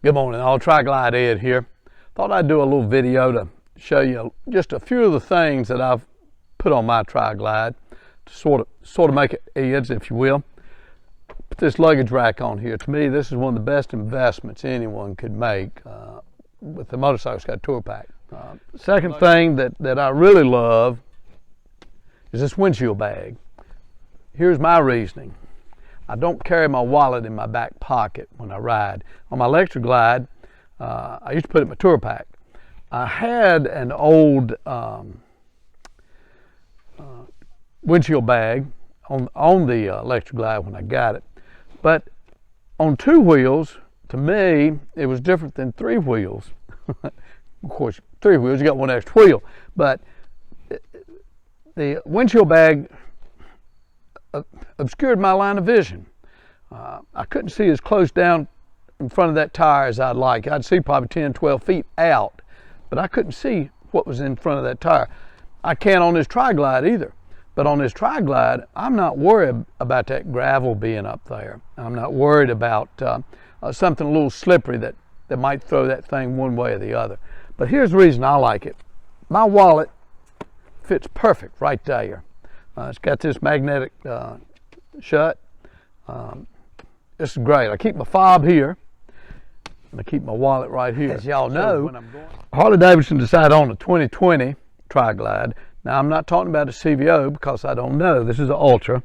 Good morning, all. Tri-Glide Ed here. Thought I'd do a little video to show you just a few of the things that I've put on my Tri-Glide to sort of make it Ed's, if you will. Put this luggage rack on here. To me, this is one of the best investments anyone could make with the motorcycle. It's got a tour pack. Second thing that I really love is this windshield bag. Here's my reasoning. I don't carry my wallet in my back pocket when I ride. On my Electra Glide, I used to put it in my tour pack. I had an old windshield bag on the Electra Glide when I got it. But on two wheels, to me, it was different than three wheels. Of course, three wheels, you got one extra wheel. But the windshield bag obscured my line of vision. I couldn't see as close down in front of that tire as I'd like. I'd see probably 10, 12 feet out, but I couldn't see what was in front of that tire. I can't on this Tri-Glide either, but on this Tri-Glide, I'm not worried about that gravel being up there. I'm not worried about something a little slippery that might throw that thing one way or the other. But here's the reason I like it. My wallet fits perfect right there. It's got this magnetic shut. This is great. I keep my fob here, and I keep my wallet right here. As y'all know, Harley-Davidson decided on a 2020 Tri-Glide. Now, I'm not talking about a CVO because I don't know. This is an Ultra.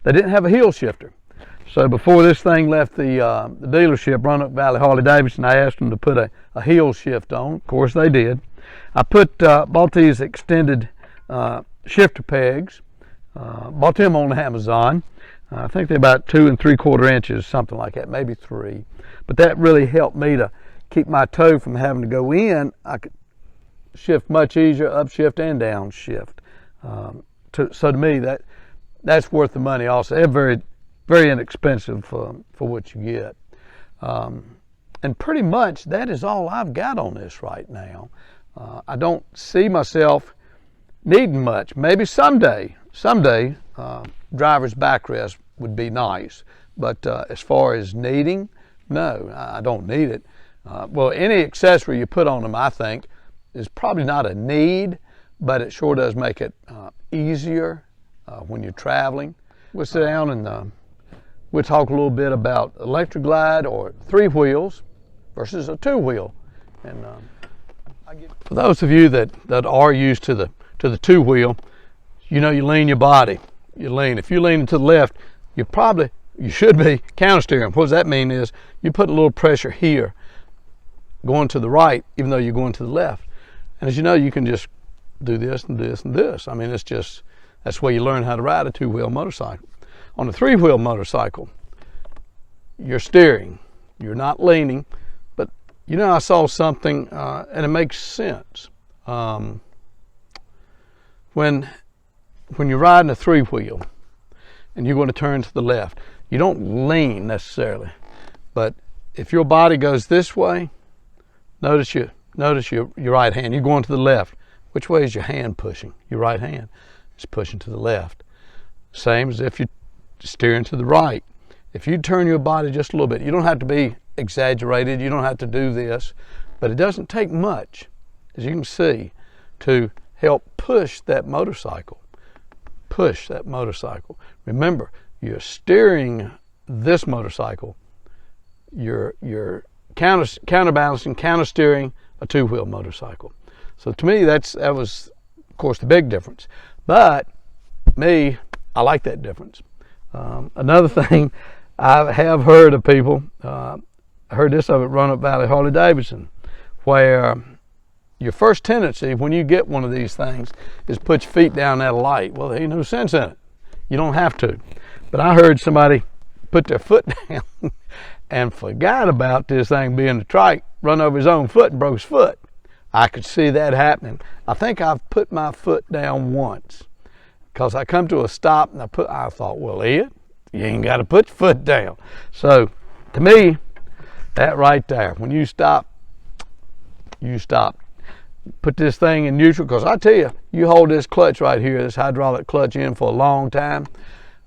They didn't have a heel shifter. So before this thing left the dealership, Roanoke Valley Harley-Davidson, I asked them to put a heel shift on. Of course, they did. I bought these extended shifter pegs. Bought them on Amazon. I think they're about 2 3/4 inches, something like that, maybe 3. But that really helped me to keep my toe from having to go in. I could shift much easier, upshift and downshift. So to me, that's worth the money also. They're very, very inexpensive for what you get. And pretty much that is all I've got on this right now. I don't see myself needing much. Maybe someday, driver's backrest would be nice. But as far as needing, no, I don't need it. Well, any accessory you put on them, I think, is probably not a need, but it sure does make it easier when you're traveling. We'll sit down and we'll talk a little bit about Electra Glide or 3 wheels versus a 2 wheel. And for those of you that are used to the 2 wheel, you know you lean your body. You lean. If you lean to the left, you should be counter steering. What does that mean is you put a little pressure here going to the right, even though you're going to the left. And as you know, you can just do this and this and this. I mean, that's the way you learn how to ride a 2-wheel motorcycle. On a 3-wheel motorcycle, you're steering. You're not leaning. But, you know, I saw something, and it makes sense. When you're riding a 3-wheel and you're going to turn to the left, you don't lean necessarily. But if your body goes this way, notice your right hand. You're going to the left. Which way is your hand pushing? Your right hand is pushing to the left. Same as if you're steering to the right. If you turn your body just a little bit, you don't have to be exaggerated. You don't have to do this. But it doesn't take much, as you can see, to help push that motorcycle. Push that motorcycle. Remember, you're steering this motorcycle. You're counterbalancing, counter steering a 2-wheel motorcycle. So to me, that was, of course, the big difference. But me, I like that difference. Another thing I have heard of people, I heard this of at Roanoke Valley Harley-Davidson, where your first tendency when you get one of these things is put your feet down that light. Well, there ain't no sense in it. You don't have to. But I heard somebody put their foot down and forgot about this thing being a trike, run over his own foot and broke his foot. I could see that happening. I think I've put my foot down once because I come to a stop and I thought, well, Ed, you ain't got to put your foot down. So to me, that right there, when you stop, you stop. Put this thing in neutral, because I tell you, you hold this clutch right here, this hydraulic clutch in for a long time,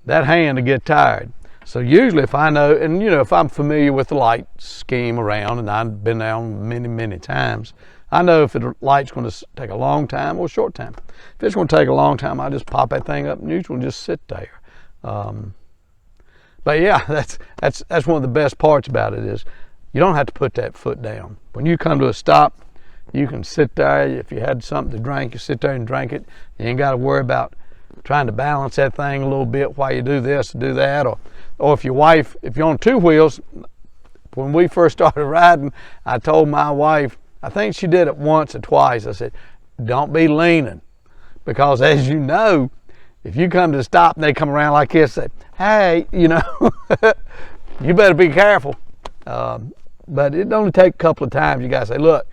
that hand will get tired. So usually if I know, and if I'm familiar with the light scheme around, and I've been down many, many times, I know if the light's going to take a long time or a short time. If it's going to take a long time, I just pop that thing up neutral and just sit there. But yeah, that's one of the best parts about it is you don't have to put that foot down. When you come to a stop, you can sit there. If you had something to drink, you sit there and drink it. You ain't got to worry about trying to balance that thing a little bit while you do this or do that. Or if you're on two wheels, when we first started riding, I told my wife, I think she did it once or twice, I said, don't be leaning. Because as you know, if you come to a stop and they come around like this, say, hey, you better be careful. But it only take a couple of times. You got to say, look,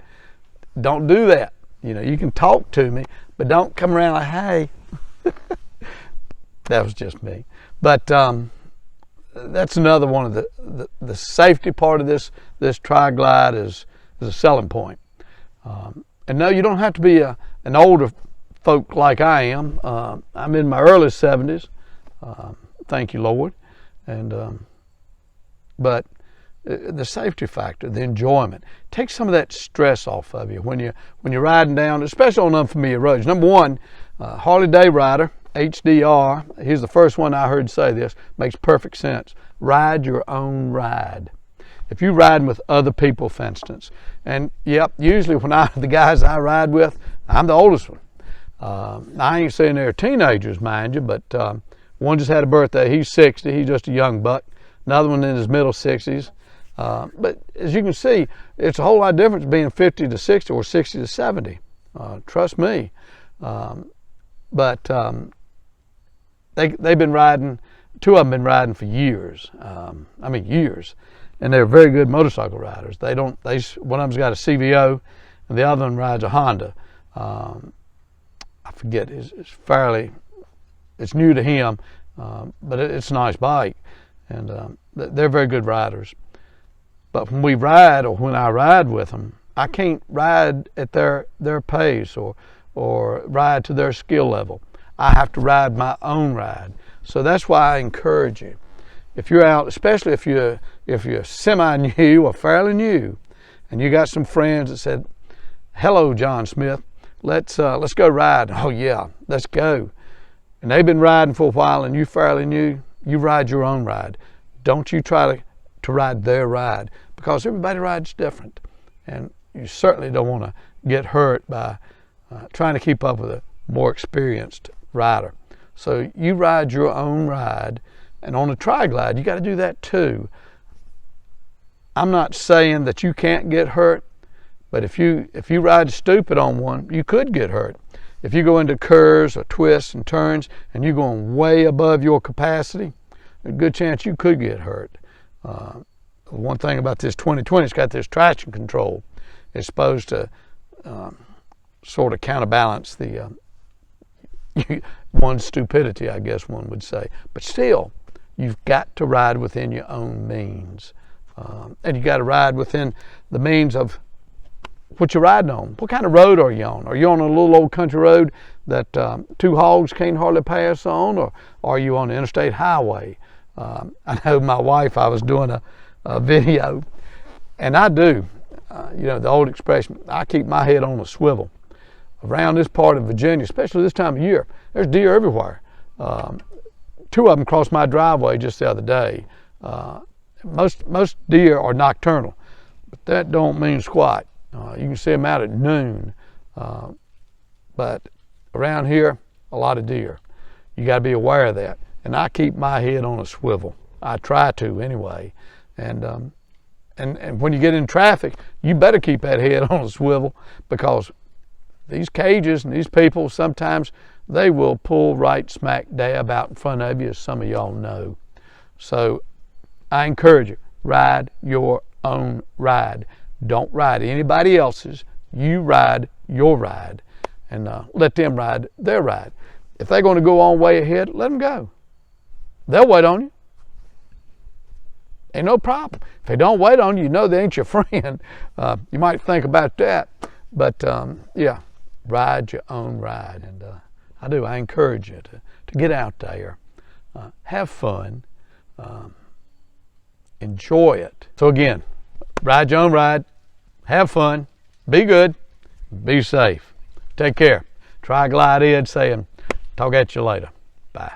don't do that. You can talk to me, but don't come around like, hey. That was just me. But that's another one of the safety part of this Tri-Glide is a selling point. And no, you don't have to be an older folk like I am. I'm in my early 70s. Thank you, Lord. And but the safety factor, the enjoyment, takes some of that stress off of you when you're riding down, especially on unfamiliar roads. Number one, Harley Day Rider, HDR, here's the first one I heard say this, makes perfect sense. Ride your own ride. If you're riding with other people, for instance, and yep, usually when the guys I ride with, I'm the oldest one. I ain't saying they're teenagers, mind you, but one just had a birthday. He's 60. He's just a young buck. Another one in his middle 60s. But as you can see, it's a whole lot different being 50 to 60 or 60 to 70. Trust me. But they've been riding. Two of them been riding for years. Years, and they're very good motorcycle riders. One of them's got a CVO, and the other one rides a Honda. I forget. It's new to him, but it's a nice bike, and they're very good riders. But when we ride, or when I ride with them, I can't ride at their pace or ride to their skill level. I have to ride my own ride. So that's why I encourage you. If you're out, especially if you're semi-new or fairly new, and you got some friends that said, "Hello, John Smith, let's go ride." Oh yeah, let's go. And they've been riding for a while, and you fairly new. You ride your own ride. Don't you try to ride their ride, because everybody rides different, and you certainly don't want to get hurt by trying to keep up with a more experienced rider. So you ride your own ride, and on a Tri-Glide, you got to do that too. I'm not saying that you can't get hurt, but if you ride stupid on one, you could get hurt. If you go into curves or twists and turns, and you're going way above your capacity, a good chance you could get hurt. One thing about this 2020, it's got this traction control. It's supposed to sort of counterbalance the one's stupidity, I guess one would say. But still, you've got to ride within your own means. And you got to ride within the means of what you're riding on. What kind of road are you on? Are you on a little old country road that two hogs can't hardly pass on, or are you on the interstate highway? I know my wife, I was doing a video, and I do, the old expression, I keep my head on a swivel. Around this part of Virginia, especially this time of year, there's deer everywhere. Two of them crossed my driveway just the other day. Most deer are nocturnal, but that don't mean squat. You can see them out at noon, but around here, a lot of deer. You got to be aware of that. And I keep my head on a swivel. I try to anyway. And when you get in traffic, you better keep that head on a swivel, because these cages and these people, sometimes they will pull right smack dab out in front of you, as some of y'all know. So I encourage you, ride your own ride. Don't ride anybody else's. You ride your ride, and let them ride their ride. If they're going to go on way ahead, let them go. They'll wait on you. Ain't no problem. If they don't wait on you, you know they ain't your friend. You might think about that. But yeah, ride your own ride. And I encourage you to get out there, have fun. enjoy it. So again, ride your own ride, have fun, be good, be safe. Take care. Tri-Glide Ed saying, talk at you later. Bye.